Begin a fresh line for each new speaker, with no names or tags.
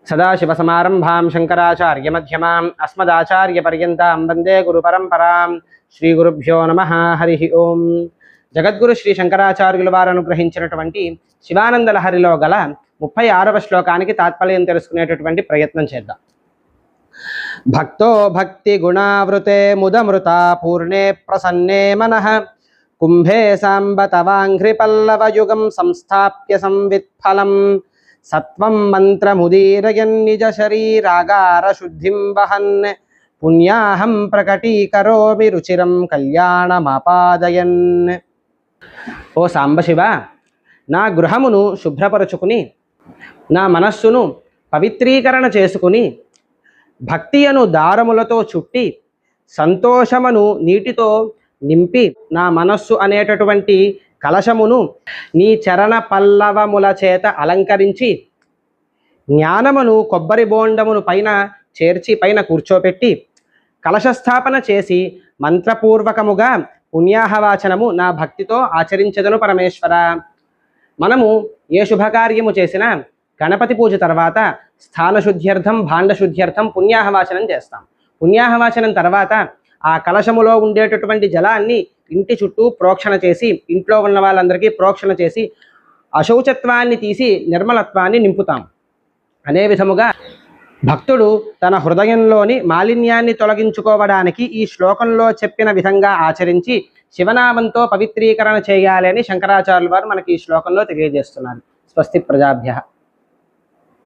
సదాశివసమారంభాం శంకరాచార్యమధ్యమాం అస్మదాచార్యపర్యంతాం వందే గురుపరంపరాం. శ్రీ గురుభ్యో నమః. హరి ఓం. జగద్గురు శ్రీ శంకరాచార్యుల వారు అనుగ్రహించినటువంటి శివానంద లహరిలో గల 36వ శ్లోకానికి తాత్పర్యం తెలుసుకునేటటువంటి ప్రయత్నం చేద్దాం. భక్తో భక్తి గుణావృతే ముదమృత పూర్ణే ప్రసన్నే మనః కుంభే సాంబ తవాంఘ్రి పల్లవయుగం సంస్థాప్య సంవిత్ఫలం సత్వం మంత్రముదీరయన్ నిజ శరీరాగార శుద్ధిం వహన్ పుణ్యాహం ప్రకటీకరోమి రుచిరం కళ్యాణమాపాదయన్. ఓ సాంబశివ, నా గృహమును శుభ్రపరుచుకుని నా మనస్సును పవిత్రీకరణ చేసుకుని భక్తి అను దారములతో చుట్టి సంతోషమును నీటితో నింపి నా మనస్సు అనేటటువంటి కలశమును నీ చరణ పల్లవముల చేత అలంకరించి జ్ఞానమును కొబ్బరి బోండమును పైన చేర్చి పైన కూర్చోపెట్టి కలశస్థాపన చేసి మంత్రపూర్వకముగా పుణ్యాహవాచనము నా భక్తితో ఆచరించదను పరమేశ్వర. మనము ఏ శుభకార్యము చేసినా గణపతి పూజ తర్వాత స్థానశుద్ధ్యర్థం భాండశుద్ధ్యర్థం పుణ్యాహవాచనం చేస్తాం. పుణ్యాహవాచనం తర్వాత ఆ కలశములో ఉండేటటువంటి జలాన్ని ఇంటి చుట్టూ ప్రోక్షణ చేసి ఇంట్లో ఉన్న వాళ్ళందరికీ ప్రోక్షణ చేసి అశౌచత్వాన్ని తీసి నిర్మలత్వాన్ని నింపుతాం. అదే విధముగా భక్తుడు తన హృదయంలోని మాలిన్యాన్ని తొలగించుకోవడానికి ఈ శ్లోకంలో చెప్పిన విధంగా ఆచరించి శివనామంతో పవిత్రీకరణ చేయాలి అని శంకరాచార్యుల వారు మనకి ఈ శ్లోకంలో తెలియజేస్తున్నారు. స్వస్తి ప్రజాభ్యః.